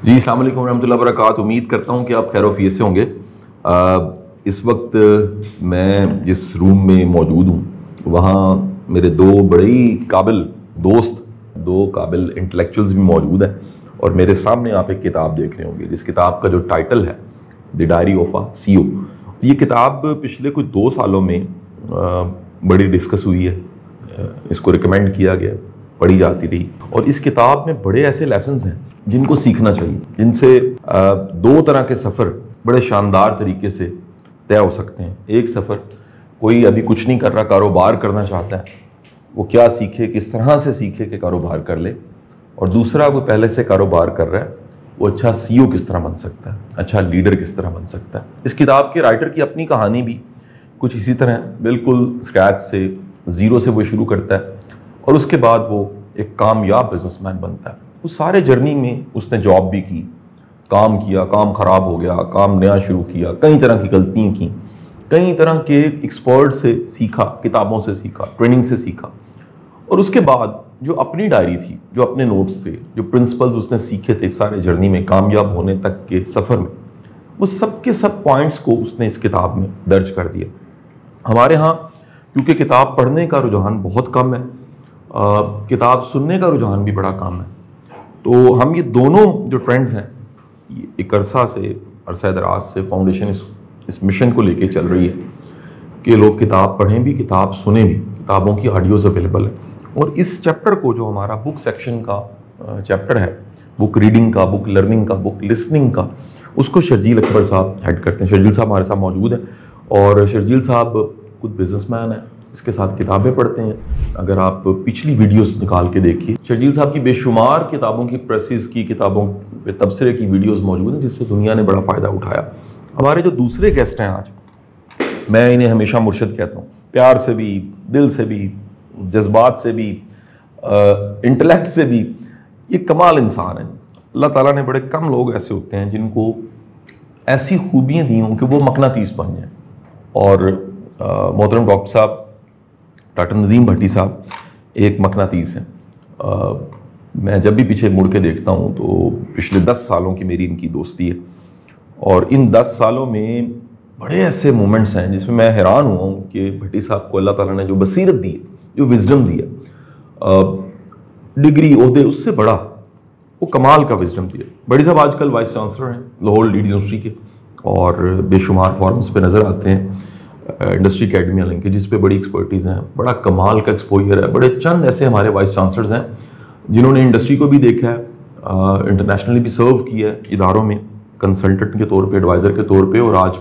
जी, अस्सलाम वालेकुम रहमतुल्लाहि व बरकातुहू। उम्मीद करता हूँ कि आप खैर-ओ-आफ़ियत से होंगे। इस वक्त मैं जिस रूम में मौजूद हूँ वहाँ मेरे दो बड़े ही काबिल दोस्त, दो काबिल इंटेलेक्चुअल्स भी मौजूद हैं और मेरे सामने आप एक किताब देख रहे होंगे जिस किताब का जो टाइटल है the diary of a CEO. ये किताब पिछले कुछ 2 सालों में बड़ी डिस्कस हुई है, इसको रिकमेंड किया गया, पढ़ी जाती रही और इस किताब में बड़े ऐसे लेसन्स हैं जिनको सीखना चाहिए, जिनसे 2 तरह के सफ़र बड़े शानदार तरीके से तय हो सकते हैं। एक सफ़र, कोई अभी कुछ नहीं कर रहा, कारोबार करना चाहता है, वो क्या सीखे, किस तरह से सीखे कि कारोबार कर ले। और दूसरा, कोई पहले से कारोबार कर रहा है, वो अच्छा सीईओ किस तरह बन सकता है, अच्छा लीडर किस तरह बन सकता है। इस किताब के राइटर की अपनी कहानी भी कुछ इसी तरह है, बिल्कुल स्क्रैच से, ज़ीरो से वो शुरू करता है और उसके बाद वो एक कामयाब बिजनेसमैन बनता है। उस सारे जर्नी में उसने जॉब भी की, काम किया, काम ख़राब हो गया, काम नया शुरू किया, कई तरह की गलतियाँ की, कई तरह के एक्सपर्ट से सीखा, किताबों से सीखा, ट्रेनिंग से सीखा और उसके बाद जो अपनी डायरी थी, जो अपने नोट्स थे, जो प्रिंसिपल्स उसने सीखे थे इस सारे जर्नी में, कामयाब होने तक के सफ़र में, वो सब के सब पॉइंट्स को उसने इस किताब में दर्ज कर दिया। हमारे यहाँ क्योंकि किताब पढ़ने का रुझान बहुत कम है, किताब सुनने का रुझान भी बड़ा कम है, तो हम ये दोनों जो ट्रेंड्स हैं, एक अरसा दराज से फाउंडेशन इस मिशन को लेके चल रही है कि लोग किताब पढ़ें भी, किताब सुने भी। किताबों की ऑडियोज़ अवेलेबल है और इस चैप्टर को, जो हमारा बुक सेक्शन का चैप्टर है, बुक रीडिंग का, बुक लर्निंग का, बुक लिसनिंग का, उसको शर्जील अकबर साहब हेड करते हैं। शर्जील साहब हमारे साथ मौजूद हैं और शर्जील साहब खुद बिजनेसमैन हैं, इसके साथ किताबें पढ़ते हैं। अगर आप पिछली वीडियोस निकाल के देखिए, शर्जील साहब की बेशुमार किताबों की प्रेसिस की, किताबों पे तबसरे की वीडियोस मौजूद हैं जिससे दुनिया ने बड़ा फ़ायदा उठाया। हमारे जो दूसरे गेस्ट हैं आज, मैं इन्हें हमेशा मुर्शिद कहता हूँ, प्यार से भी, दिल से भी, जज्बात से भी, इंटेलेक्ट से भी, ये कमाल इंसान है। अल्लाह ताला ने बड़े कम लोग ऐसे होते हैं जिनको ऐसी खूबियाँ दी हों कि वो मकनातीस बन जाएँ। और मोहतरम डॉक्टर साहब, डॉक्टर नदीम भट्टी साहब एक मकनातीस हैं। मैं जब भी पीछे मुड़ के देखता हूँ तो पिछले 10 सालों की मेरी इनकी दोस्ती है और इन 10 सालों में बड़े ऐसे मोमेंट्स हैं जिसमें मैं हैरान हुआ हूँ कि भट्टी साहब को अल्लाह ताला ने जो बसीरत दी है, जो विजडम दी है, डिग्री ओहदे उससे बड़ा वो कमाल का विजडम दिया। भट्टी साहब आजकल वाइस चांसलर हैं लाहौर लीड यूनिवर्सिटी के और बेशुमार फॉरम्स पे नज़र आते हैं। इंडस्ट्री अकेडमी लिंकेजेस पे बड़ी एक्सपर्टीज़ हैं, बड़ा कमाल का एक्सपोजर है। बड़े चंद ऐसे हमारे वाइस चांसलर्स हैं जिन्होंने इंडस्ट्री को भी देखा है, इंटरनेशनली भी सर्व किया है इदारों में कंसल्टेंट के तौर पे, एडवाइज़र के तौर पे, और आज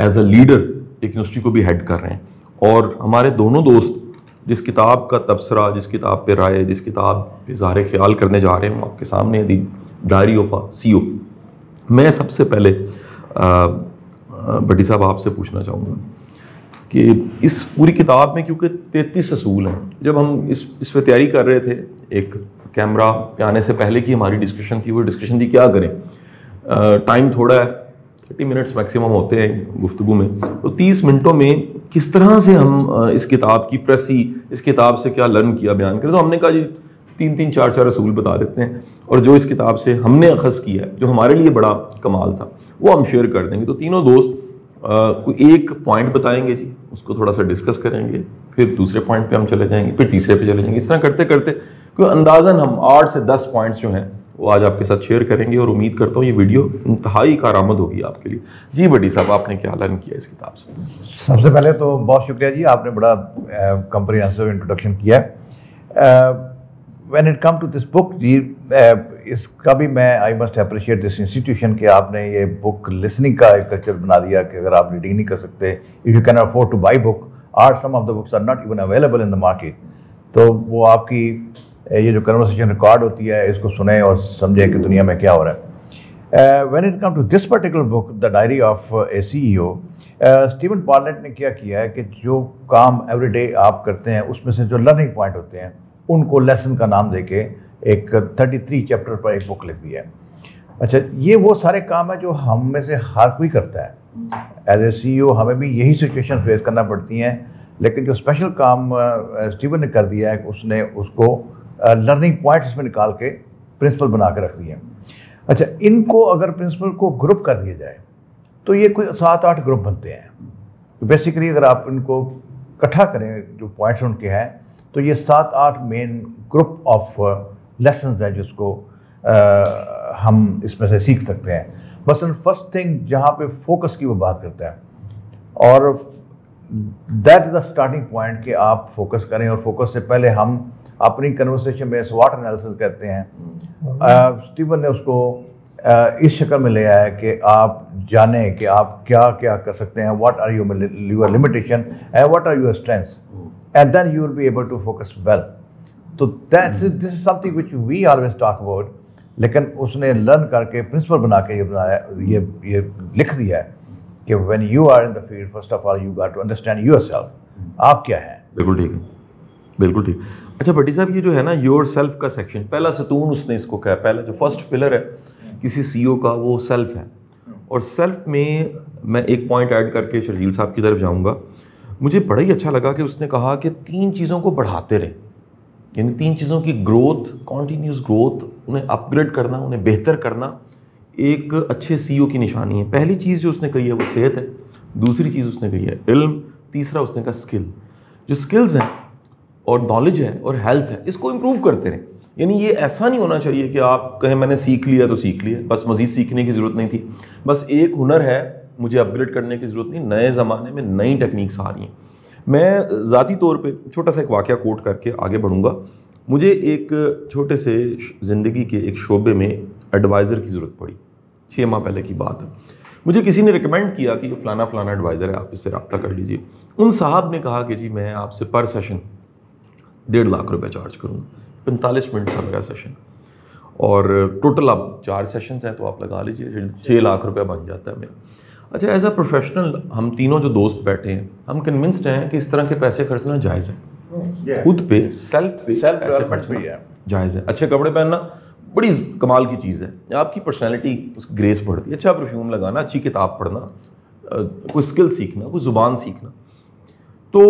एज अ लीडर एक यूनिवर्सिटी को भी हेड कर रहे हैं। और हमारे दोनों दोस्त जिस किताब का तबसरा, जिस किताब पे राय, जिस किताब पे इज़हार ख्याल करने जा रहे हैं, आपके सामने दी डायरी ऑफ अ सीईओ। मैं सबसे पहले भट्टी साहब आपसे पूछना चाहूँगा कि इस पूरी किताब में क्योंकि 33 असूल हैं, जब हम इस पे तैयारी कर रहे थे, एक कैमरा पे आने से पहले की हमारी डिस्कशन थी, वो डिस्कशन थी क्या करें, टाइम थोड़ा है, 30 मिनट्स मैक्सिमम होते हैं गुफ्तगू में, तो 30 मिनटों में किस तरह से हम इस किताब की प्रेसी, इस किताब से क्या लर्न किया बयान करें। तो हमने कहा जी 3-3, 4-4 असूल बता देते हैं और जो इस किताब से हमने अखज़ किया है, जो हमारे लिए बड़ा कमाल था, वो हम शेयर कर देंगे। तो तीनों दोस्त कोई एक पॉइंट बताएंगे जी, उसको थोड़ा सा डिस्कस करेंगे, फिर दूसरे पॉइंट पे हम चले जाएंगे, फिर तीसरे पे चले जाएंगे। इस तरह करते करते कोई अंदाज़न हम 8 से 10 पॉइंट्स जो हैं वो आज आपके साथ शेयर करेंगे और उम्मीद करता हूँ ये वीडियो इंतहाई कारआमद होगी आपके लिए। जी भट्टी साहब, आपने क्या लर्न किया इस किताब से? सबसे पहले तो बहुत शुक्रिया जी, आपने बड़ा कंप्रिहेंसिव इंट्रोडक्शन किया है। When it come to this book ji, इसका भी मैं I must appreciate this institution कि आपने ये बुक लिसनिंग का एक कल्चर बना दिया कि अगर आप रीडिंग नहीं कर सकते, if you can afford to buy book, और some of the books are not even available in the market, तो वो आपकी ये जो कन्वर्सेशन रिकॉर्ड होती है, इसको सुने और समझे कि दुनिया में क्या हो रहा है। When it come to this particular book the diary of a CEO, Steven पॉलनेट ने क्या किया है कि जो काम एवरीडे आप करते हैं उसमें से जो लर्निंग पॉइंट होते हैं उनको लेसन का नाम देके एक 33 चैप्टर पर एक बुक लिख दिया है। अच्छा, ये वो सारे काम है जो हम में से हर कोई करता है। एज ए सीईओ हमें भी यही सिचुएशन फेस करना पड़ती हैं, लेकिन जो स्पेशल काम स्टीवन ने कर दिया है, उसने उसको लर्निंग पॉइंट्स में निकाल के प्रिंसिपल बना के रख दिए हैं। अच्छा, इनको अगर प्रिंसिपल को ग्रुप कर दिया जाए तो ये कोई 7-8 ग्रुप बनते हैं। बेसिकली अगर आप इनको इकट्ठा करें जो पॉइंट्स उनके हैं तो ये 7-8 मेन ग्रुप ऑफ लेसन्स हैं जिसको हम इसमें से सीख सकते हैं। बस फर्स्ट थिंग जहाँ पे फोकस की वो बात करता है और that is the starting point कि आप फोकस करें। और फोकस से पहले हम अपनी कन्वर्सेशन में स्वॉट एनालिसिस कहते हैं। स्टीवन ने उसको इस शक्ल में ले आया कि आप जानें कि आप क्या क्या कर सकते हैं, what are your limitation and what are your strengths, and then you will be able to focus well. तो this is something which we always talk about, लेकिन उसने लर्न करके प्रिंसिपल बना के ये बनाया, ये लिख दिया है कि when you are in the field first of all you got to understand yourself, आप क्या हैं। बिल्कुल ठीक है, बिल्कुल ठीक। अच्छा भट्टी साहब, ये जो है ना योर सेल्फ का सेक्शन, पहला सतून उसने इसको कहा, पहला जो फर्स्ट पिलर है किसी सीईओ का वो सेल्फ है। और सेल्फ में मैं एक पॉइंट ऐड करके शर्जील साहब की तरफ जाऊंगा। मुझे बड़ा ही अच्छा लगा कि उसने कहा कि 3 चीज़ों को बढ़ाते रहें, यानी 3 चीज़ों की ग्रोथ, कॉन्टीन्यूस ग्रोथ, उन्हें अपग्रेड करना, उन्हें बेहतर करना एक अच्छे सीईओ की निशानी है। पहली चीज़ जो उसने कही है वो सेहत है, दूसरी चीज़ उसने कही है इल्म, तीसरा उसने कहा स्किल। जो स्किल्स हैं और नॉलेज है और हेल्थ है, इसको इम्प्रूव करते रहें। यानी ये ऐसा नहीं होना चाहिए कि आप कहें मैंने सीख लिया तो सीख लिया, बस मज़ीद सीखने की ज़रूरत नहीं थी, बस एक हुनर है मुझे अपग्रेड करने की ज़रूरत नहीं। नए ज़माने में नई टेक्निक्स आ रही हैं। मैं ज़ाती तौर पे छोटा सा एक वाक़या कोट करके आगे बढ़ूँगा। मुझे एक छोटे से ज़िंदगी के एक शोबे में एडवाइज़र की ज़रूरत पड़ी, 6 माह पहले की बात है। मुझे किसी ने रिकमेंड किया कि ये फ़लाना फ़लाना एडवाइज़र है, आप इससे रब्ता कर लीजिए। उन साहब ने कहा कि जी मैं आपसे पर सेशन 1.5 लाख रुपये चार्ज करूँगा, 45 मिनट का मेरा सेशन, और टोटल अब 4 सेशंस हैं तो आप लगा लीजिए 6 लाख रुपया बन जाता है मेरा। अच्छा, एज अ प्रोफेशनल हम तीनों जो दोस्त बैठे हैं, हम कन्विंस्ड हैं कि इस तरह के पैसे खर्चना जायज़ है। खुद पे सेल्फ पैसे खर्चना जायज़ है। अच्छे कपड़े पहनना बड़ी कमाल की चीज़ है, आपकी पर्सनैलिटी उसकी ग्रेस बढ़ती है। अच्छा परफ्यूम लगाना, अच्छी किताब पढ़ना, कोई स्किल सीखना, कोई ज़ुबान सीखना। तो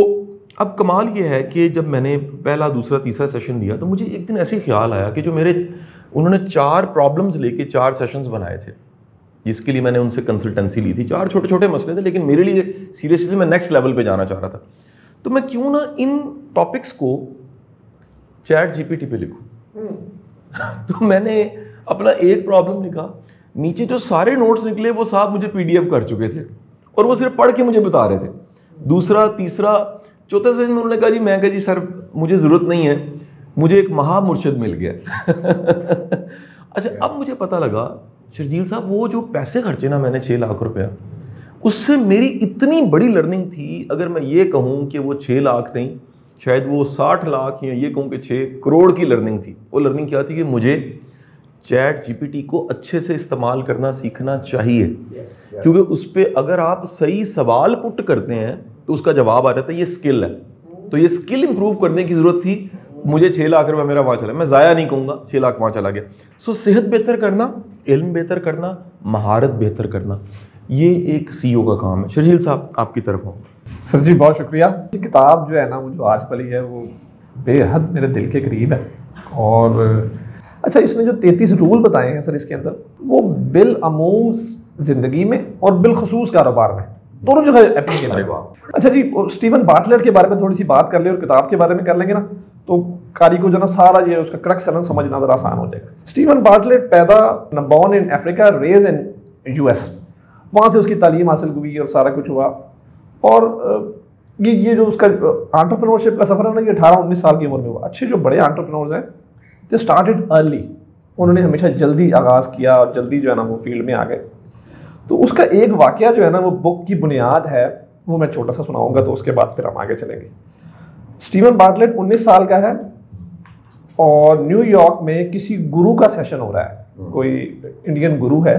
अब कमाल ये है कि जब मैंने पहला, दूसरा, तीसरा सेशन दिया तो मुझे एक दिन ऐसे ख्याल आया कि जो उन्होंने 4 प्रॉब्लम्स लेके 4 सेशंस बनाए थे, जिसके लिए मैंने उनसे कंसल्टेंसी ली थी। 4 छोटे छोटे मसले थे, लेकिन मेरे लिए सीरियसली मैं नेक्स्ट लेवल पे जाना चाह रहा था। तो मैं क्यों ना इन टॉपिक्स को चैट जीपीटी पे लिखूं। तो मैंने अपना एक प्रॉब्लम लिखा, नीचे जो सारे नोट्स निकले वो साहब मुझे पीडीएफ कर चुके थे और वो सिर्फ पढ़ के मुझे बता रहे थे। दूसरा, तीसरा, चौथा सेशन में उन्होंने कहा जी, मैं कहा जी सर मुझे ज़रूरत नहीं है, मुझे एक महामुर्शिद मिल गया। अच्छा, अब मुझे पता लगा शर्जील साहब वो जो पैसे खर्चे ना मैंने 6 लाख रुपया, उससे मेरी इतनी बड़ी लर्निंग थी। अगर मैं ये कहूँ कि वो 6 लाख नहीं, शायद वो 60 लाख, या ये कहूँ कि 6 करोड़ की लर्निंग थी। वो लर्निंग क्या थी कि मुझे चैट जीपीटी को अच्छे से इस्तेमाल करना सीखना चाहिए, क्योंकि उस पर अगर आप सही सवाल पुट करते हैं तो उसका जवाब आ जाता है। ये स्किल है, तो ये स्किल इंप्रूव करने की ज़रूरत थी। मुझे 6 लाख रुपये मेरा वहाँ चला, मैं ज़ाया नहीं कहूँगा, 6 लाख वहाँ चला गया। सो सेहत बेहतर करना, इल्म बेहतर करना, महारत बेहतर करना, ये एक सीईओ का काम है। शर्जील साहब आपकी तरफ हो। सर जी बहुत शुक्रिया। ये किताब जो है ना, वो जो आज पढ़ी है वो बेहद मेरे दिल के करीब है। और अच्छा, इसने जो 33 रूल बताए हैं सर इसके अंदर, वो बिल अमूम ज़िंदगी में और बिलखसूस कारोबार में दोनों जो है एप्लीकेबल है। अच्छा जी, स्टीवन बार्टलेट के बारे में थोड़ी सी बात कर ले और किताब के बारे में कर लेंगे ना, तो कारी को जो ना सारा ये उसका क्रक्स समझना ज़रा आसान हो जाएगा। स्टीवन बार्टलेट पैदा born in Africa, raised in US, वहाँ से उसकी तालीम हासिल हुई और सारा कुछ हुआ। और ये जो उसका एंटरप्रेन्योरशिप का सफ़र है ना, ये 18-19 साल की उम्र में हुआ। अच्छे जो बड़े एंटरप्रेन्योर्स हैं, दे स्टार्टेड अर्ली, उन्होंने हमेशा जल्दी आगाज़ किया और जल्दी जो है ना वो फील्ड में आ गए। तो उसका एक वाक़या जो है ना, वो बुक की बुनियाद है, वो मैं छोटा सा सुनाऊंगा, तो उसके बाद फिर हम आगे चलेंगे। स्टीवन बार्टलेट 19 साल का है और न्यूयॉर्क में किसी गुरु का सेशन हो रहा है। कोई इंडियन गुरु है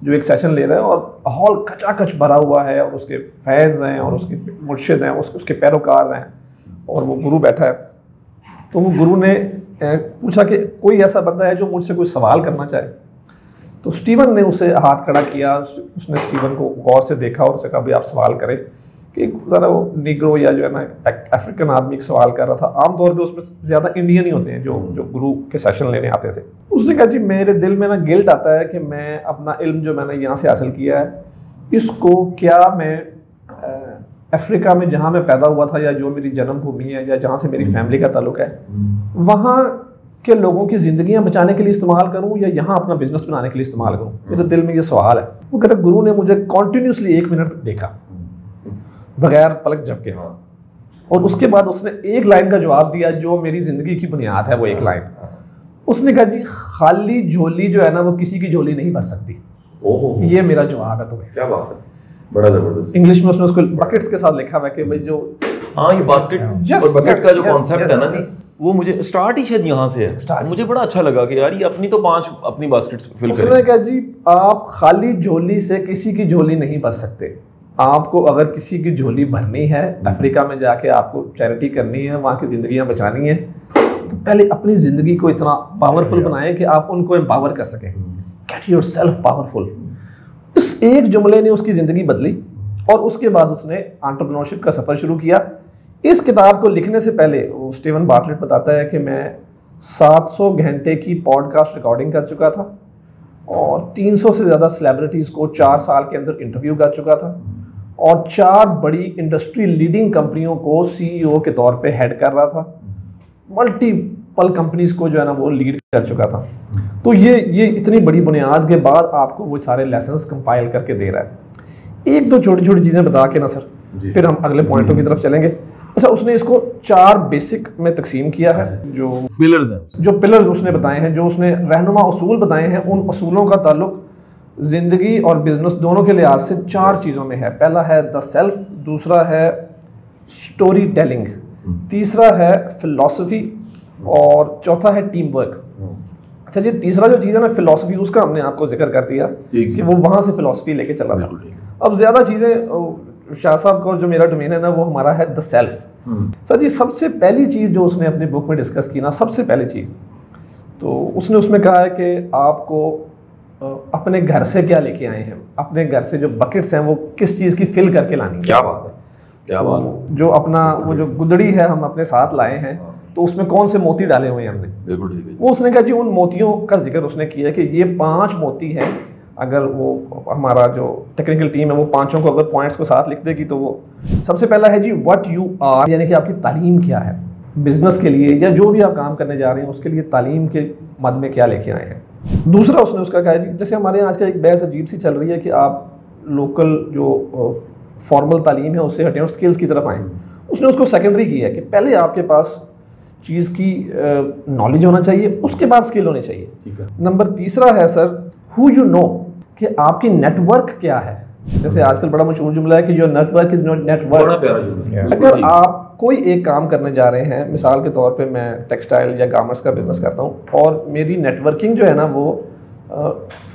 जो एक सेशन ले रहा है और हॉल खचाखच भरा हुआ है और उसके फैंस हैं और उसके मुर्शिद हैं, उसके पैरोकार हैं, और वो गुरु बैठा है। तो वो गुरु ने पूछा कि कोई ऐसा बंदा है जो मुझसे कोई सवाल करना चाहे। तो स्टीवन ने उसे हाथ खड़ा किया, उसने स्टीवन को गौर से देखा और उसे कहा भाई आप सवाल करें, कि ज़रा वो निग्रो या जो है ना अफ्रीकन आदमी का सवाल कर रहा था। आमतौर पे उसमें ज़्यादा इंडियन ही होते हैं जो गुरु के सेशन लेने आते थे। उसने कहा जी मेरे दिल में ना गिल्ट आता है कि मैं अपना इल्म जो मैंने यहाँ से हासिल किया है इसको क्या मैं अफ्रीका में जहाँ मैं पैदा हुआ था या जो मेरी जन्मभूमि है या जहाँ से मेरी फैमिली का ताल्लुक है वहाँ के लोगों की ज़िंदगियाँ बचाने के लिए इस्तेमाल करूँ या यहाँ अपना बिजनेस बनाने के लिए इस्तेमाल करूँ। मेरे दिल में ये सवाल है। वो कहते गुरु ने मुझे कॉन्टीन्यूसली 1 मिनट तक देखा बगैर पलक झपके और उसके बाद उसने एक लाइन का जवाब दिया जो मेरी ज़िंदगी की बुनियाद है। वो एक लाइन उसने कहा जी खाली झोली जो है ना वो किसी की झोली नहीं भर सकती। ये मेरा जवाब है तुम्हें। क्या बात है, बड़ा जबरदस्त। इंग्लिश में उसने उसको बकेट्स के साथ लिखा हुआ है कि भाई जो हाँ ये बास्केट और बकेट का जो कॉन्सेप्ट है ना जी वो मुझे स्टार्ट ही शायद यहाँ से है। मुझे बड़ा अच्छा लगा कि यार ये अपनी तो 5 अपनी बास्केट फिल करें। उसने कहा जी आप खाली झोली से किसी की झोली नहीं भर सकते। आपको अगर किसी की झोली भरनी है अफ्रीका में जाके आपको चैरिटी करनी है वहाँ की जिंदगियाँ बचानी है तो पहले अपनी ज़िंदगी को इतना पावरफुल बनाएं कि आप उनको एम्पावर कर सकें। Get your self powerful. इस एक जुमले ने उसकी ज़िंदगी बदली और उसके बाद उसने एंटरप्रेन्योरशिप का सफ़र शुरू किया। इस किताब को लिखने से पहले वो स्टीवन बार्टलेट बताता है कि मैं 700 घंटे की पॉडकास्ट रिकॉर्डिंग कर चुका था और 300 से ज़्यादा सेलिब्रिटीज़ को 4 साल के अंदर इंटरव्यू कर चुका था और 4 बड़ी इंडस्ट्री लीडिंग कंपनियों को CEO के तौर पे हेड कर रहा था। मल्टीपल कंपनीज को जो है ना वो लीड कर चुका था। तो ये इतनी बड़ी बुनियाद के बाद आपको वो सारे लेसन्स कंपाइल करके दे रहा है। एक दो छोटी छोटी चीज़ें बता के ना सर फिर हम अगले पॉइंटों की तरफ चलेंगे। अच्छा उसने इसको 4 बेसिक में तकसीम किया है जो पिलर्स हैं, जो पिलर्स उसने बताए हैं, जो उसने रहनुमा उसूल बताए हैं। उन उसूलों का ताल्लुक ज़िंदगी और बिजनेस दोनों के लिहाज से 4 चीज़ों में है। पहला है द सेल्फ, दूसरा है स्टोरी टेलिंग, तीसरा है फिलॉसफी और चौथा है टीम वर्क। अच्छा जी तीसरा जो चीज़ है ना फिलॉसफी उसका हमने आपको जिक्र कर दिया कि वो वहाँ से फिलॉसफी लेके चला था। अब ज़्यादा चीज़ें शाह साहब का जो मेरा डोमेन है ना वो हमारा है द सेल्फ। सर जी सबसे पहली चीज़ जो उसने अपनी बुक में डिस्कस की ना सबसे पहली चीज़ तो उसने उसमें कहा है कि आपको अपने घर से क्या लेके आए हैं, अपने घर से जो बकेट्स हैं वो किस चीज़ की फिल करके लानी है। क्या बात है, क्या बात है। जो अपना वो जो गुदड़ी है हम अपने साथ लाए हैं तो उसमें कौन से मोती डाले हुए हैं हमने। बिल्कुल ठीक है। वो उसने कहा जी उन मोतियों का जिक्र उसने किया कि ये 5 मोती हैं। अगर वो हमारा जो टेक्निकल टीम है वो 5 को अगर पॉइंट्स को साथ लिख देगी तो वो सबसे पहला है जी व्हाट यू आर, यानी कि आपकी तालीम क्या है बिजनेस के लिए या जो भी आप काम करने जा रहे हैं उसके लिए तालीम के मद में क्या लेके आए हैं। दूसरा उसने उसका कहा जी जैसे हमारे यहाँ आजकल एक बहस अजीब सी चल रही है कि आप लोकल जो फॉर्मल तालीम है उससे हटें और स्किल्स की तरफ आएँ। उसने उसको सेकेंडरी किया कि पहले आपके पास चीज़ की नॉलेज होना चाहिए उसके बाद स्किल होनी चाहिए। ठीक है। नंबर तीसरा है सर हु यू नो, कि आपकी नेटवर्क क्या है। जैसे आजकल बड़ा मशहूर जुमला है कि your network is not network. बड़ा प्यारा जुमला है। अगर आप कोई एक काम करने जा रहे हैं, मिसाल के तौर पे मैं टेक्सटाइल या गारमेंट्स का बिजनेस करता हूँ और मेरी नेटवर्किंग जो है ना वो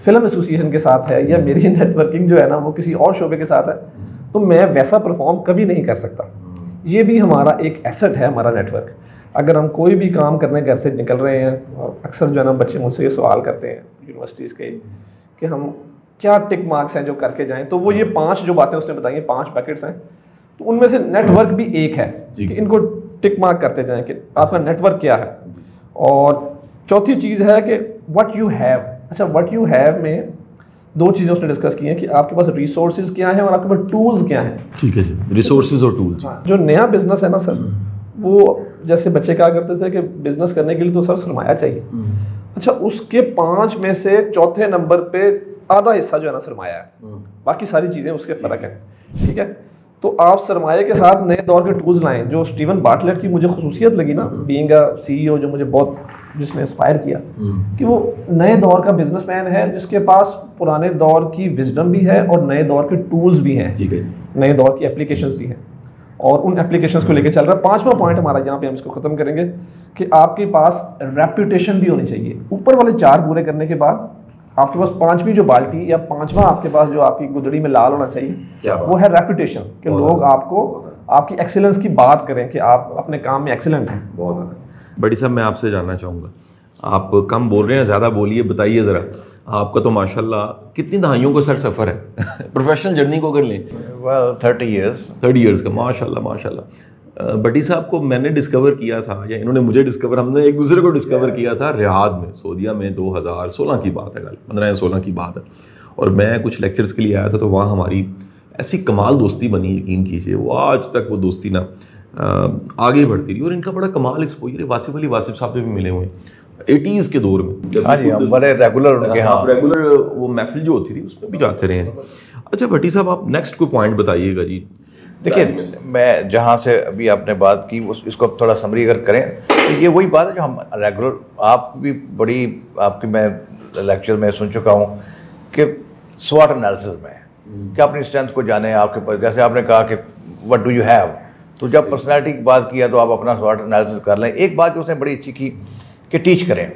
फिल्म एसोसिएशन के साथ है या मेरी नेटवर्किंग जो है ना वो किसी और शोबे के साथ है तो मैं वैसा परफॉर्म कभी नहीं कर सकता। ये भी हमारा एक एसेट है हमारा नेटवर्क। अगर हम कोई भी काम करने घर से निकल रहे हैं, अक्सर जो है ना बच्चे मुझसे ये सवाल करते हैं यूनिवर्सिटीज़ के कि हम क्या टिक मार्क्स हैं जो करके जाएं, तो वो ये 5 जो बातें उसने बताई हैं 5 पैकेट्स हैं तो उनमें से नेटवर्क भी एक है कि इनको टिक मार्क करते जाएं कि आपका नेटवर्क क्या है। और चौथी चीज़ है कि व्हाट यू हैव। अच्छा व्हाट यू हैव में 2 चीज़ें उसने डिस्कस की हैं कि आपके पास रिसोर्सेज क्या हैं और आपके पास टूल्स क्या हैं। ठीक है जी, रिसोर्सेज और टूल्स। जो नया बिजनेस है ना सर वो जैसे बच्चे कहा करते थे कि बिजनेस करने के लिए तो सर सरमाया चाहिए। अच्छा उसके 5 में से चौथे नंबर पे आधा हिस्सा जो है ना सरमाया है, बाकी सारी चीज़ें उसके फ़र्क है। ठीक है तो आप सरमाए के साथ नए दौर के टूल्स लाएं। जो स्टीवन बार्टलेट की मुझे खसूसियत लगी ना बीइंग अ CEO जो मुझे बहुत जिसने इंस्पायर किया कि वो नए दौर का बिजनेसमैन है जिसके पास पुराने दौर की विजडम भी है और नए दौर के टूल्स भी हैं। ठीक है। नए दौर की एप्लीकेशंस भी हैं और उन एप्लीकेशंस को लेके चल रहा है। 5वां पॉइंट हमारा यहाँ पे हम इसको ख़त्म करेंगे कि आपके पास रेपुटेशन भी होनी चाहिए। ऊपर वाले 4 पूरे करने के बाद आपके पास 5वीं जो बाल्टी या 5वां आपके पास जो आपकी गुदड़ी में लाल होना चाहिए वो है रेपुटेशन, कि लोग आपको आपकी एक्सीलेंस की बात करें कि आप अपने काम में एक्सीलेंट हैं। बहुत बड़ी साहब मैं आपसे जानना चाहूँगा, आप कम बोल रहे हैं, ज़्यादा बोलिए, बताइए ज़रा। आपका तो माशाल्लाह कितनी दहाइयों का सर सफ़र है प्रोफेशनल जर्नी को अगर लें well 30 years. 30 इयर्स का, माशाल्लाह माशाल्लाह। बटी साहब को मैंने डिस्कवर किया था, या इन्होंने मुझे डिस्कवर, हमने एक दूसरे को डिस्कवर किया था रियाद में, सऊदीया में, 2016 की बात है, 15 या 16 की बात है। और मैं कुछ लेक्चर्स के लिए आया था, तो वहाँ हमारी ऐसी कमाल दोस्ती बनी, यकीन कीजिए वो आज तक वो दोस्ती ना आगे बढ़ती रही। और इनका बड़ा कमाल एक्सपोजर है, वासिफ साहब से भी मिले हुए हैं 80s के दौर में। हाँ जी, हम बड़े रेगुलर उनके यहाँ रेगुलर वो महफिल जो होती थी उसमें भी जाते रहे हैं। अच्छा भट्टी साहब, आप नेक्स्ट कोई पॉइंट बताइएगा जी। देखिए, मैं जहाँ से अभी आपने बात की इसको थोड़ा समरी अगर करें तो ये वही बात है जो हम रेगुलर, आप भी बड़ी आपकी मैं लेक्चर में सुन चुका हूँ कि स्वॉट एनालिसिस में कि अपनी स्ट्रेंथ को जाने, आपके पास जैसे आपने कहा कि व्हाट डू यू हैव, तो जब पर्सनैलिटी की बात किया तो आप अपना स्वॉट एनालिसिस कर लें। एक बात जो उसने बड़ी अच्छी की कि टीच करें,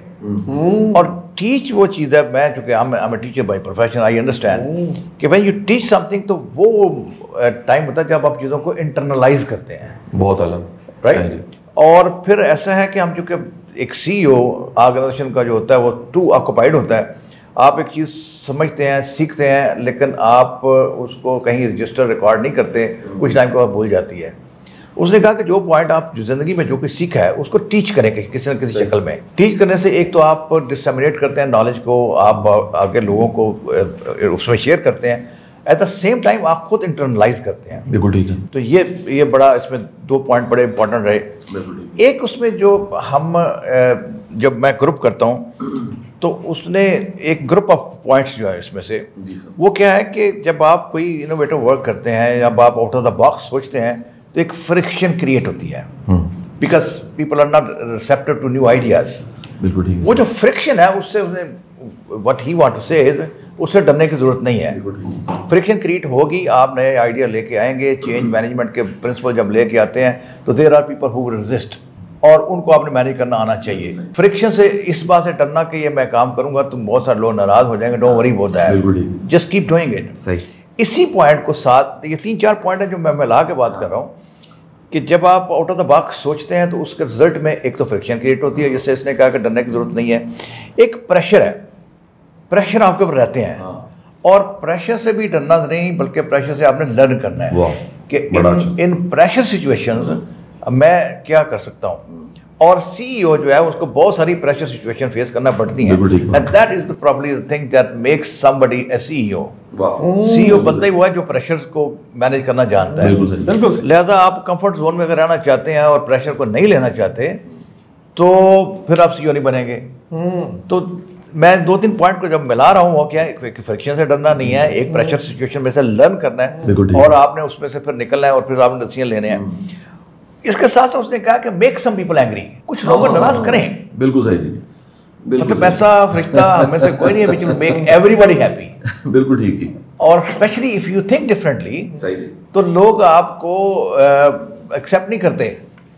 और टीच वो चीज़ है, मैं चूँकि I am teacher by profession, I understand कि व्हेन यू टीच समथिंग तो वो टाइम होता है जब आप चीज़ों को इंटरनलाइज करते हैं। बहुत अलग, राइट। और फिर ऐसा है कि हम चूँकि एक CEO ऑर्गेनाइजेशन का जो होता है वो टू ऑक्यूपाइड होता है, आप एक चीज़ समझते हैं, सीखते हैं, लेकिन आप उसको कहीं रजिस्टर रिकॉर्ड नहीं करते, कुछ टाइम के बाद भूल जाती है। उसने कहा कि जो पॉइंट आप ज़िंदगी में जो कुछ सीखा है उसको टीच करें किसी न किसी शक्ल में। टीच करने से एक तो आप डिसमिनेट करते हैं नॉलेज को, आप आगे लोगों को उसमें शेयर करते हैं, एट द सेम टाइम आप खुद इंटरनलाइज करते हैं। बिल्कुल ठीक है। तो ये बड़ा, इसमें 2 पॉइंट बड़े इंपॉर्टेंट रहे। एक उसमें जो हम जब मैं ग्रुप करता हूँ तो उसने एक ग्रुप ऑफ पॉइंट्स जो है इसमें से, वो क्या है कि जब आप कोई इनोवेटिव वर्क करते हैं, जब आप आउट ऑफ द बॉक्स सोचते हैं तो एक फ्रिक्शन क्रिएट होती है, because people are not receptive to new ideas. बिल्कुल ठीक। वो जो फ्रिक्शन है उससे उसने what he want to say is, उससे डरने की जरूरत नहीं है। फ्रिक्शन क्रिएट होगी, आप नए आइडिया लेके आएंगे, चेंज मैनेजमेंट के प्रिंसिपल जब लेके आते हैं तो there are people who resist, और उनको आपने मैनेज करना आना चाहिए। फ्रिक्शन से इस बात से डरना कि ये मैं काम करूंगा तो बहुत सारे लोग नाराज हो जाएंगे, don't worry about that, just keep doing it. सही। इसी पॉइंट को साथ, ये 3-4 पॉइंट है जो मैं मिला के बात कर रहा हूँ कि जब आप आउट ऑफ द बॉक्स सोचते हैं तो उसके रिजल्ट में एक तो फ्रिक्शन क्रिएट होती है, जिससे इसने कहा कि डरने की जरूरत नहीं है। एक प्रेशर है, प्रेशर आपके ऊपर रहते हैं, और प्रेशर से भी डरना नहीं बल्कि प्रेशर से आपने लर्न करना है कि इन प्रेशर सिचुएशंस मैं क्या कर सकता हूँ। और CEO जो है उसको बहुत सारी प्रेशर सिचुएशन फेस करना पड़ती हैं, and that is the probably the thing that makes somebody A CEO। CEO बनता ही हुआ है जो प्रेशर्स को मैनेज करना जानता है। बिल्कुल। लिहाजा आप कंफर्ट जोन में अगर रहना चाहते हैं और प्रेशर को नहीं लेना चाहते तो फिर आप CEO नहीं बनेंगे। तो मैं 2-3 पॉइंट को जब मिला रहा हूँ, वो क्या है, फ्रिक्शन से डरना नहीं है, एक प्रेशर सिचुएशन में से लर्न करना है, और आपने उसमें से फिर निकलना है, और फिर आपने डिसीजन लेने हैं। इसके साथ साथ उसने कहा कि मेक सम पीपल एंग्री, कुछ लोगों को नाराज करें। बिल्कुल सही जी, मतलब पैसा फरिश्ता हमें से कोई नहीं है, which will make everybody happy. बिल्कुल ठीक जी। और specially if you think differently, सही जी, तो लोग आपको एक्सेप्ट नहीं करते।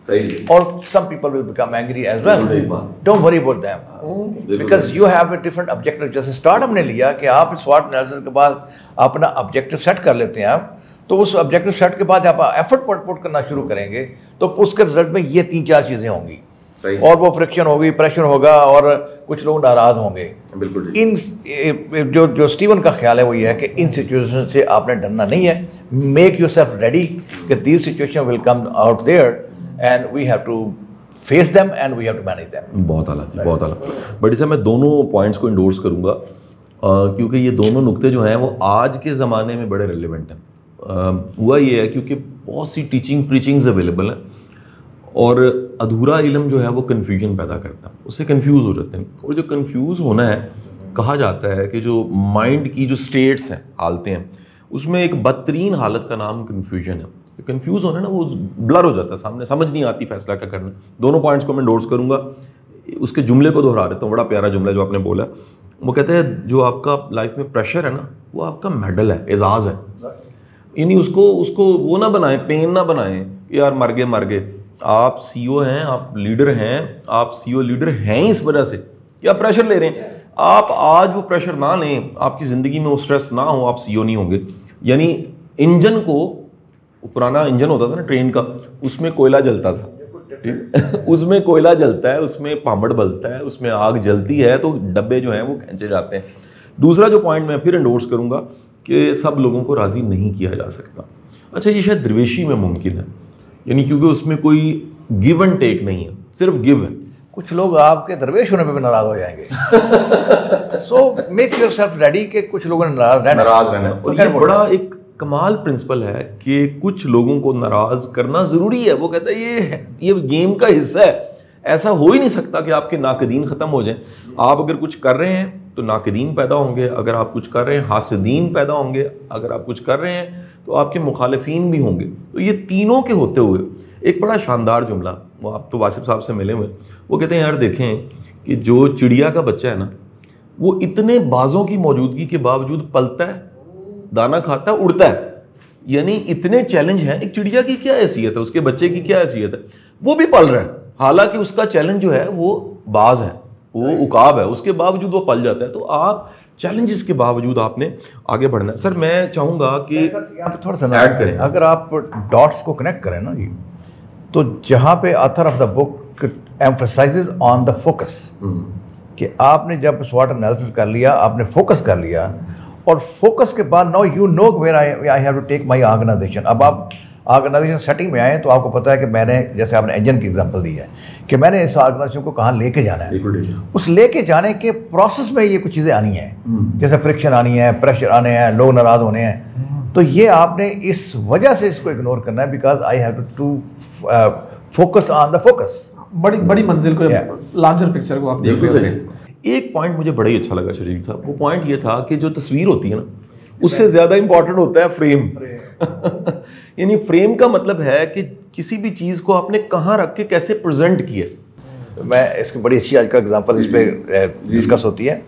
सही जी। और some people will become angry as well, don't worry about them, because you have a different objective. जैसे स्टार्ट हमने लिया कि आप स्वॉट एनालिसिस के बाद अपना ऑब्जेक्टिव सेट कर लेते हैं आप, तो उस ऑब्जेक्टिव सेट के बाद आप एफर्ट पुट करना शुरू करेंगे तो उसके रिजल्ट में ये 3-4 चीज़ें होंगी। सही। और वो फ्रिक्शन होगी, प्रेशर होगा, और कुछ लोग नाराज होंगे। बिल्कुल। इन जो स्टीवन का ख्याल है वो ये है कि इन सिचुएशन से आपने डरना नहीं है, मेक योर सेल्फ रेडी कि these situation will come out there and we have to face them and we have to manage them. बहुत आला जी, बहुत आला। बट इसे मैं दोनों पॉइंट्स को इंडोर्स करूंगा क्योंकि ये दोनों नुक्ते जो हैं वो आज के ज़माने में बड़े रिलेवेंट हैं। हुआ ये है क्योंकि बहुत सी टीचिंग प्रीचिंग्स अवेलेबल हैं, और अधूरा इल्म जो है वो कन्फ्यूजन पैदा करता है, उससे कंफ्यूज हो जाते हैं। और जो कंफ्यूज होना है, कहा जाता है कि जो माइंड की जो स्टेट्स हैं, हालतें हैं, उसमें एक बदतरीन हालत का नाम कन्फ्यूजन है। कंफ्यूज होना ना, वो ब्लर हो जाता है, सामने समझ नहीं आती फैसला क्या करना। दोनों पॉइंट्स को मैं एंडोर्स करूंगा। उसके जुमले को दोहरा देता हूँ, बड़ा प्यारा जुमला जो आपने बोला। वो कहते हैं जो आपका लाइफ में प्रेशर है ना, वो आपका मेडल है, एजाज़ है। यानी उसको वो ना बनाएं, पेन ना बनाएं कि यार मर गए। आप CEO हैं, आप लीडर हैं, आप CEO लीडर हैं इस वजह से कि आप प्रेशर ले रहे हैं। आप आज वो प्रेशर ना लें, आपकी ज़िंदगी में वो स्ट्रेस ना हो, आप CEO नहीं होंगे। यानी इंजन को, पुराना इंजन होता था ना ट्रेन का, उसमें कोयला जलता था, ठीक उसमें कोयला जलता है, उसमें पामड़ बलता है, उसमें आग जलती है, तो डब्बे जो हैं वो खींचे जाते हैं। दूसरा जो पॉइंट मैं फिर एंडोर्स करूंगा कि सब लोगों को राज़ी नहीं किया जा सकता। अच्छा, ये शायद दरवेशी में मुमकिन है, यानी क्योंकि उसमें कोई गिव एंड टेक नहीं है, सिर्फ गिव है। कुछ लोग आपके दरवेश होने पे भी नाराज हो जाएंगे। सो मेक योरसेल्फ रेडी कि कुछ लोगों ने नाराज रहना। और ये बड़ा एक कमाल प्रिंसिपल है कि कुछ लोगों को नाराज करना जरूरी है। वो कहता है ये गेम का हिस्सा है। ऐसा हो ही नहीं सकता कि आपके नाकदीन ख़त्म हो जाएं। आप अगर कुछ कर रहे हैं तो नाकदीन पैदा होंगे, अगर आप कुछ कर रहे हैं हासिदीन पैदा होंगे, अगर आप कुछ कर रहे हैं तो आपके मुखालिफीन भी होंगे। तो ये तीनों के होते हुए एक बड़ा शानदार जुमला, वो आप तो वासिफ साहब से मिले हुए, वो कहते हैं यार देखें कि जो चिड़िया का बच्चा है ना, वो इतने बाजों की मौजूदगी के बावजूद पलता है, दाना खाता है, उड़ता है। यानी इतने चैलेंज हैं। एक चिड़िया की क्या हैसियत है, उसके बच्चे की क्या हैसियत है, वो भी पल रहा है, हालांकि उसका चैलेंज जो है वो बाज है, वो उकाब है, उसके बावजूद वो पल जाता है। तो आप चैलेंजेस के बावजूद आपने आगे बढ़ना है। सर मैं चाहूँगा कि यहाँ पे थोड़ा सा ऐड करें, अगर आप डॉट्स को कनेक्ट करें ना जी, तो जहाँ पे author of the book emphasises on the focus, कि आपने जब स्वॉट एनालिसिस कर लिया, आपने फोकस कर लिया, और फोकस के बाद now you know where I have to take my organization. अब आप ऑर्गेनाइजेशन सेटिंग में आए तो आपको पता है कि मैंने, जैसे आपने इंजन की एग्जांपल दी है, कि मैंने इस ऑर्गेनाइजेशन को कहाँ लेके जाना है। उस लेके जाने के प्रोसेस में ये कुछ चीज़ें आनी हैं, जैसे फ्रिक्शन आनी है, प्रेशर आने हैं, लोग नाराज होने हैं। तो ये आपने इस वजह से इसको इग्नोर करना है, because I have to focus on the focus. बड़ी मंजिल को, लार्जर पिक्चर को आप देख रहे हैं। एक पॉइंट मुझे बड़ा ही अच्छा लगा शरीफ साहब, वो पॉइंट ये था कि जो तस्वीर होती है ना, उससे ज़्यादा इंपॉर्टेंट होता है फ्रेम। यानी फ्रेम का मतलब है कि किसी भी चीज़ को आपने कहाँ रख के कैसे प्रेजेंट किया। मैं इसकी बड़ी अच्छी आज का एग्जांपल इस पर डिस्कस होती है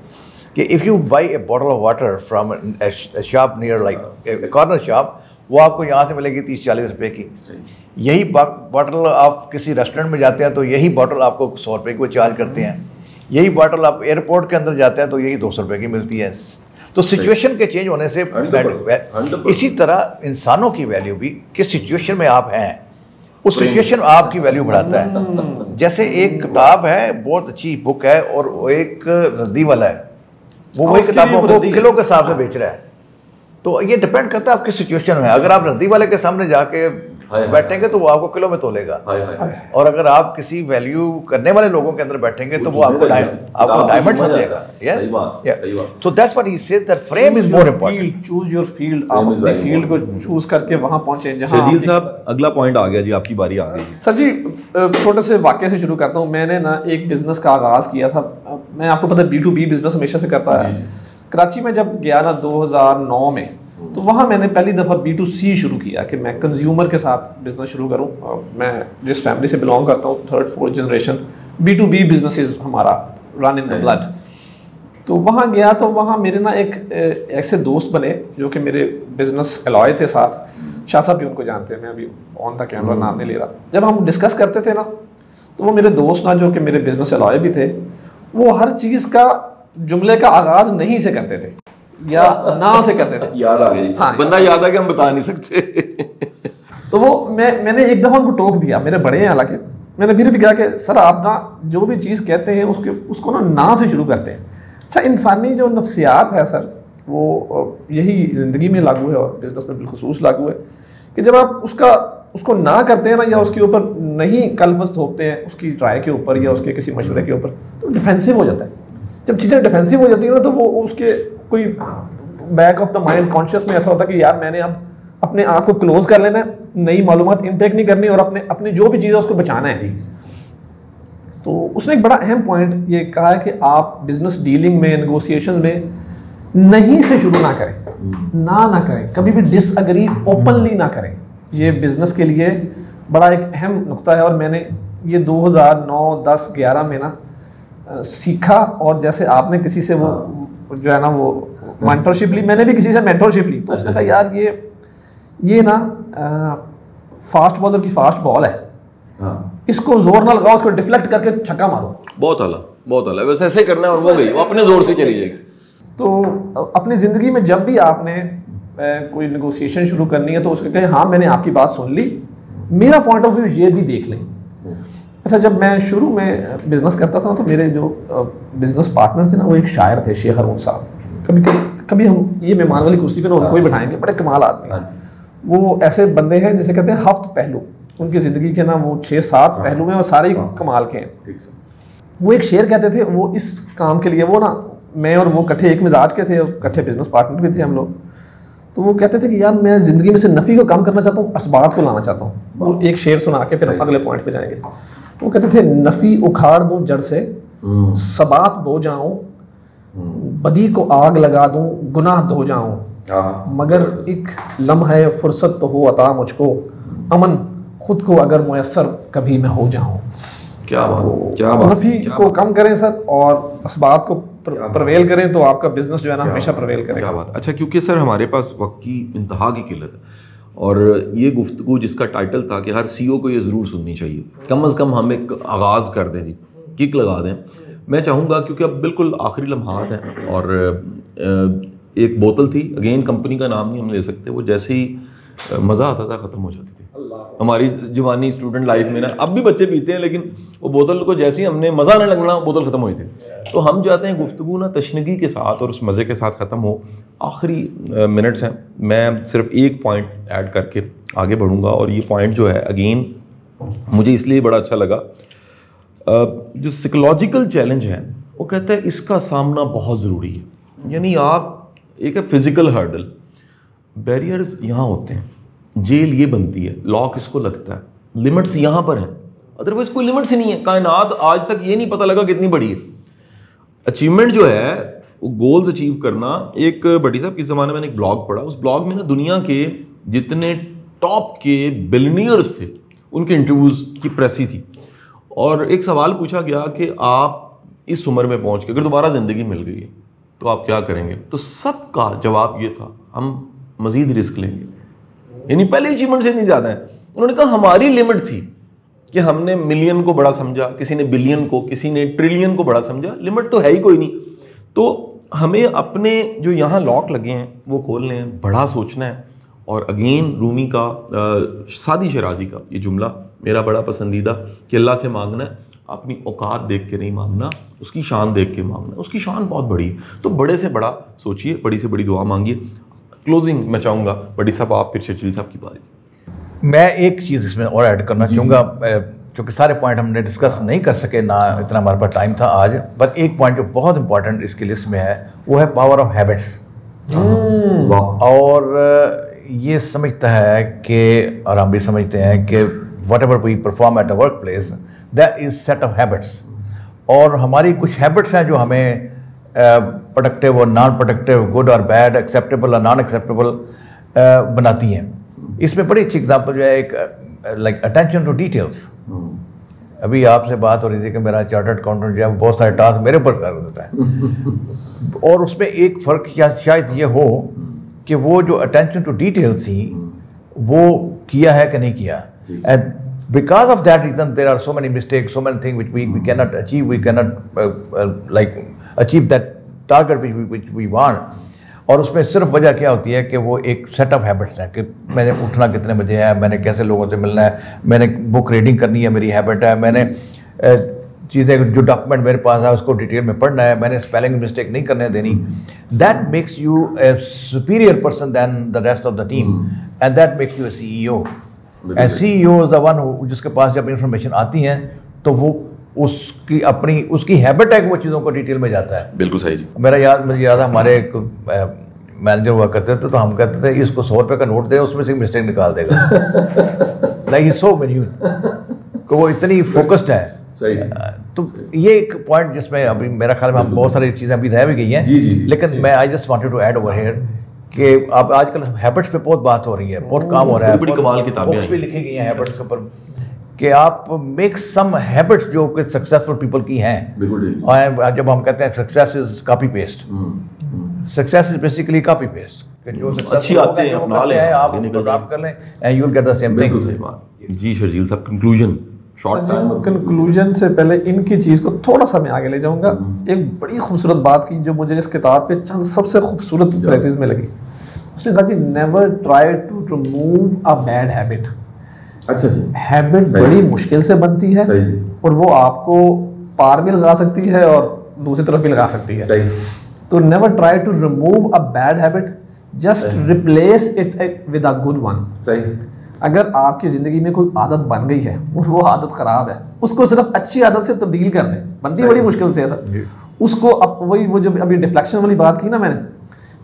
कि if you by A bottle of water from shop near like corner shop, वो आपको यहाँ से मिलेगी 30-40 रुपए की। यही बॉटल आप किसी रेस्टोरेंट में जाते हैं तो यही बॉटल आपको 100 रुपये की वो चार्ज करते हैं। यही बॉटल आप एयरपोर्ट के अंदर जाते हैं तो यही 200 रुपये की मिलती है। तो सिचुएशन के चेंज होने से 100%। इसी तरह इंसानों की वैल्यू भी किस सिचुएशन में आप हैं, उस सिचुएशन आपकी वैल्यू बढ़ाता है। जैसे एक किताब है, बहुत अच्छी बुक है, और वो एक रद्दी वाला है, वो वही किताबों को किलो के हिसाब से बेच रहा है। तो ये डिपेंड करता है आप किस सिचुएशन में है। अगर आप रद्दी वाले के सामने जाके बैठेंगे तो वो आपको किलो में तोलेगा, और अगर आप किसी वैल्यू करने वाले लोगों के अंदर बैठेंगे तो वो आपको डायमंड समझेगा। So that's what he said, that frame is more important. Choose your field. आप अपनी फील्ड को चूज करके वहां पहुंचे जहां। शहीद साहब अगला पॉइंट आ गया जी, आपकी बारी आ गई। सर जी, छोटे से वाक्य से शुरू करता हूं। मैंने ना एक बिजनेस का आगाज किया था। मैं आपको पता है B2B बिजनेस हमेशा से करता है। कराची में जब गया ना 2009 में, तो वहाँ मैंने पहली दफ़ा B2C शुरू किया कि मैं कंज्यूमर के साथ बिजनेस शुरू करूँ। मैं जिस फैमिली से बिलोंग करता हूँ, 3rd-4th जनरेशन, B2B बिजनेस हमारा रन इन द ब्लड। तो वहाँ गया तो वहाँ मेरे ना एक ऐसे दोस्त बने जो कि मेरे बिजनेस एलॉय थे साथ। शाह साहब भी उनको जानते हैं, मैं अभी ऑन द कैमरा नाम नहीं ले रहा। जब हम डिस्कस करते थे ना, तो वो मेरे दोस्त ना, जो कि मेरे बिजनेस एलॉय भी थे, वो हर चीज़ का जुमले का आगाज़ नहीं से करते थे या ना से करते थे। याद आ गई। हाँ, बंदा याद आ गया, हम बता नहीं सकते। तो वो मैंने एक दफ़ा उनको टोक दिया, मेरे बड़े हैं हालांकि, मैंने फिर भी कहा कि सर आप ना जो भी चीज़ कहते हैं उसको ना से शुरू करते हैं। अच्छा, इंसानी जो नफ्सियात है सर, वो यही ज़िंदगी में लागू है और बिजनेस में बिलखुसूस लागू है कि जब आप उसको ना करते हैं ना, या उसके ऊपर नहीं कलबस थोपते हैं उसकी राय के ऊपर या उसके किसी मशवरे के ऊपर, तो डिफेंसिव हो जाता है। जब चीज़ें डिफेंसिव हो जाती है ना, तो वो उसके कोई back of the mind conscious में ऐसा होता है कि यार मैंने अब अपने आप को क्लोज कर लेना है, नई मालूमात इनटेक नहीं करनी, और अपने जो भी चीज़ है उसको बचाना है। तो उसने एक बड़ा अहम पॉइंट ये कहा है कि आप बिजनेस डीलिंग में, नेगोशिएशन में नहीं से शुरू ना करें, ना करें, कभी भी डिसअग्री ओपनली ना करें। ये बिजनेस के लिए बड़ा एक अहम नुक्ता है, और मैंने ये 2009, 10, 11 में ना सीखा। और जैसे आपने किसी से वो जो है ना वो मेंटरशिप ली, मैंने भी किसी से मेंटरशिप ली, तो उसने कहा यार ये ना फास्ट बॉलर की फास्ट बॉल है, इसको जोर ना लगाओ, उसको डिफ्लेक्ट करके छक्का मारो। बहुत आला वैसे ऐसे करना है, और वो गई, वो अपने जोर से चली जाएगी। तो अपनी ज़िंदगी में जब भी आपने कोई नेगोशिएशन शुरू करनी है तो उसके कहें हाँ मैंने आपकी बात सुन ली, मेरा पॉइंट ऑफ व्यू ये भी देख लें। अच्छा, जब मैं शुरू में बिजनेस करता था तो मेरे जो बिजनेस पार्टनर थे ना, वो एक शायर थे, शेख अरुण साहब। कभी कभी हम ये मेहमान वाली कुर्सी पे ना उनको ही बैठाएंगे, बड़े कमाल आदमी हैं। वो ऐसे बंदे हैं जिसे कहते हैं हफ्त पहलू, उनकी ज़िंदगी के ना वो 6-7 पहलू हैं और सारे ही कमाल के हैं। वो एक शेर कहते थे, वो इस काम के लिए, वो ना मैं और वो इकट्ठे एक मिजाज के थे और इकट्ठे बिजनेस पार्टनर भी थे हम लोग। तो वो कहते थे कि यार मैं ज़िंदगी में से नफ़ी को कम करना चाहता हूँ, असबात को लाना चाहता हूँ। वो एक शेर सुना के फिर अगले पॉइंट पे जाएंगे। वो कहते थे नफ़ी उखाड़ दूँ जड़ से, सबात बो जाऊँ, बदी को आग लगा दूँ, गुनाह धो जाऊँ, मगर एक लम्हा फुर्सत तो हो अता मुझको, अमन खुद को अगर मुयस्सर कभी मैं हो जाऊँ। क्या बात, क्या बात, नफ़ी को कम करें सर और असबात को प्रवेल करें तो आपका बिजनेस जो है ना हमेशा प्रवेल करेगा। क्या बात। अच्छा, क्योंकि सर हमारे पास वक्त की इंतहा की किल्लत है और ये गुफ्तगू जिसका टाइटल था कि हर सीईओ को ये ज़रूर सुननी चाहिए, कम अज़ कम हम एक आगाज़ कर दें जी, किक लगा दें। मैं चाहूँगा क्योंकि अब बिल्कुल आखिरी लम्हात हैं और एक बोतल थी, अगेन कंपनी का नाम नहीं हम ले सकते, वो जैसे ही मज़ा आता था ख़त्म हो जाती थी। हमारी जवानी स्टूडेंट लाइफ में ना, अब भी बच्चे पीते हैं लेकिन वो बोतल को जैसे ही हमने मज़ा आने लगना बोतल ख़त्म हुई थी। तो हम चाहते हैं गुफ्तगू ना तशनगी के साथ और उस मज़े के साथ ख़त्म हो। आखिरी मिनट्स हैं, मैं सिर्फ एक पॉइंट ऐड करके आगे बढ़ूँगा और ये पॉइंट जो है अगेन मुझे इसलिए बड़ा अच्छा लगा। जो साइकोलॉजिकल चैलेंज है वो कहता है इसका सामना बहुत ज़रूरी है। यानी आप एक है फिज़िकल हर्डल, बैरियर्स यहाँ होते हैं, जेल ये बनती है, लॉक इसको लगता है, लिमिट्स यहाँ पर हैं, अदरवाइज कोई लिमिट्स ही नहीं है। कायनात आज तक ये नहीं पता लगा कितनी बड़ी है। अचीवमेंट जो है वो गोल्स अचीव करना, एक बड़ी साहब किस ज़माने में मैंने एक ब्लॉग पढ़ा, उस ब्लॉग में ना दुनिया के जितने टॉप के बिलियनियर्स थे उनके इंटरव्यूज़ की प्रेसी थी और एक सवाल पूछा गया कि आप इस उम्र में पहुँच के अगर दोबारा ज़िंदगी मिल गई है तो आप क्या करेंगे। तो सबका जवाब ये था हम मज़ीद रिस्क लेंगे, यानी पहले अचीवमेंट से नहीं ज़्यादा है। उन्होंने कहा हमारी लिमिट थी कि हमने मिलियन को बड़ा समझा, किसी ने बिलियन को, किसी ने ट्रिलियन को बड़ा समझा, लिमिट तो है ही कोई नहीं। तो हमें अपने जो यहाँ लॉक लगे हैं वो खोलने हैं, बड़ा सोचना है। और अगेन रूमी का सादी शराजी का ये जुमला मेरा बड़ा पसंदीदा कि अल्लाह से मांगना है, अपनी औकात देख के नहीं मांगना, उसकी शान देख के मांगना। उसकी शान बहुत बड़ी है तो बड़े से बड़ा सोचिए, बड़ी से बड़ी दुआ मांगिए। क्लोजिंग मैं चाहूँगा बड़ी साहब आप, फिर शर्जील साहब की बारी। मैं एक चीज़ इसमें और ऐड करना चाहूँगा, क्योंकि सारे पॉइंट हमने डिस्कस नहीं कर सके ना, इतना हमारे पास टाइम था आज, पर एक पॉइंट जो बहुत इंपॉर्टेंट इसकी लिस्ट में है वो है पावर ऑफ हैबिट्स। और ये समझता है कि, और हम भी समझते हैं कि whatever we perform at a work place that is set of habits. और हमारी कुछ हैबिट्स हैं जो हमें प्रोडक्टिव और नॉन प्रोडक्टिव, गुड और बैड, एक्सेप्टेबल और नॉन एक्सेप्टेबल बनाती हैं। इसमें बड़ी अच्छी एग्जांपल जो है एक लाइक अटेंशन टू डिटेल्स। अभी आपसे बात हो रही थी कि मेरा चार्टर्ड अकाउंटेंट जो है बहुत सारे टास्क मेरे ऊपर कर देता है और उसमें एक फ़र्क या शायद ये हो कि वो जो अटेंशन टू डिटेल्स थी वो किया है कि नहीं किया। And because of that reason there are so many mistakes, so many things which we cannot achieve, we cannot like achieve that target which we want। और उसमें सिर्फ वजह क्या होती है कि वो एक सेट ऑफ हैबिट्स हैं कि मैंने उठना कितने बजे है, मैंने कैसे लोगों से मिलना है, मैंने बुक रीडिंग करनी है, मेरी हैबिट है, मैंने चीज़ें जो डॉक्यूमेंट मेरे पास है उसको डिटेल में पढ़ना है, मैंने स्पेलिंग मिस्टेक नहीं करने देनी। That makes you a superior person than the rest of the team and that makes you a CEO। And CEO is the one जिसके पास जब इंफॉर्मेशन आती है तो वो उसकी हैबिट है कि वो चीज़ों को डिटेल में जाता है। बिल्कुल सही जी। मुझे याद है हमारे एक मैनेजर हुआ करते थे तो हम कहते थे इसको 100 रुपये का नोट दे, उसमें से मिस्टेक निकाल देगा। लाइक सो मेन्यू को वो इतनी फोकस्ड है। सही। तो ये एक पॉइंट जिसमें अभी मेरा ख्याल में हम बहुत सारी चीज़ें अभी रह भी गई हैं, लेकिन मैं I just wanted to add over here कि अब आजकल हैबिट्स पे बहुत बात हो रही है, बहुत काम हो रहा है, बड़ी कमाल किताबें बुक्स भी लिखी गई हैं हैबिट्स के ऊपर कि आप मेक सम हैबिट्स जो कि सक्सेसफुल पीपल की हैं। और जब हम कहते हैं success is copy paste, success is basically copy paste, जो अच्छी आते हैं अपना लें, आप उनको अडॉप्ट कर लें and you will get the same thing. बिल्कुल सही बात जी। शर्जील साहब कंक्लूजन शॉर्ट टाइम। कंक्लूजन से पहले इनकी चीज़ को थोड़ा सा मैं आगे ले जाऊंगा। एक बड़ी खूबसूरत बात की जो मुझे इस किताब पे चंद सबसे खूबसूरत फ्रेजेस में लगी। उसने कहा जी never try to remove a bad habit. अच्छा जी। हैबिट बड़ी मुश्किल से बनती है और वो आपको पार भी लगा सकती है और दूसरी तरफ भी लगा सकती है। तो never try to remove a bad habit, just replace it with a good one. सही। अगर आपकी ज़िंदगी में कोई आदत बन गई है और वो आदत ख़राब है, उसको सिर्फ अच्छी आदत से तब्दील कर लें। बनती बड़ी मुश्किल से है सर। उसको अब वही वो जो अभी डिफ्लेक्शन वाली बात की ना मैंने,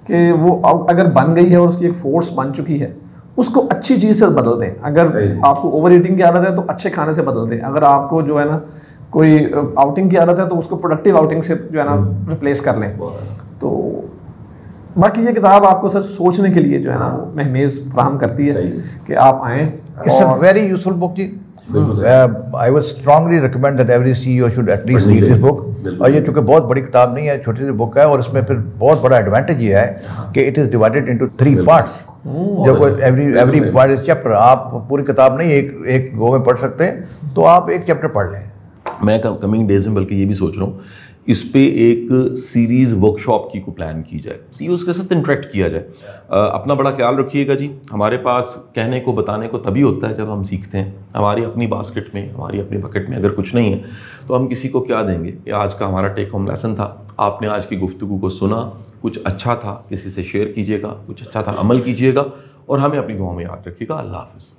कि वो अगर बन गई है और उसकी एक फोर्स बन चुकी है, उसको अच्छी चीज़ से बदल दें। अगर आपको ओवर ईटिंग की आदत है तो अच्छे खाने से बदल दें। अगर आपको जो है ना कोई आउटिंग की आदत है तो उसको प्रोडक्टिव आउटिंग से जो है ना रिप्लेस कर लें। तो बाकी ये किताब आपको सर सोचने के लिए जो है ना वो महमेज फराहम करती है कि आप आएँ। It's a very useful book जी। I would strongly recommend that every CEO should at least read this book। और ये चूँकि बहुत बड़ी किताब नहीं है, छोटी सी बुक है, और इसमें फिर बहुत बड़ा एडवांटेज ये है कि it is divided into 3 parts. जब एवरी पार्ट इज चैप्टर, आप पूरी किताब नहीं एक गो में पढ़ सकते, तो आप एक चैप्टर पढ़ लें। मैं कमिंग डेज में बल्कि ये भी सोच रहा हूँ इस पे एक सीरीज़ वर्कशॉप की को प्लान की जाए, सीईओज़ के साथ इंटरेक्ट किया जाए। अपना बड़ा ख्याल रखिएगा जी। हमारे पास कहने को बताने को तभी होता है जब हम सीखते हैं। हमारी अपनी बास्केट में, हमारी अपनी बकेट में अगर कुछ नहीं है तो हम किसी को क्या देंगे। ये आज का हमारा टेक होम लेसन था। आपने आज की गुफ्तगू को सुना, कुछ अच्छा था किसी से शेयर कीजिएगा, कुछ अच्छा था अमल कीजिएगा, और हमें अपनी दुआ में याद रखिएगा। अल्लाह हाफ़िज़।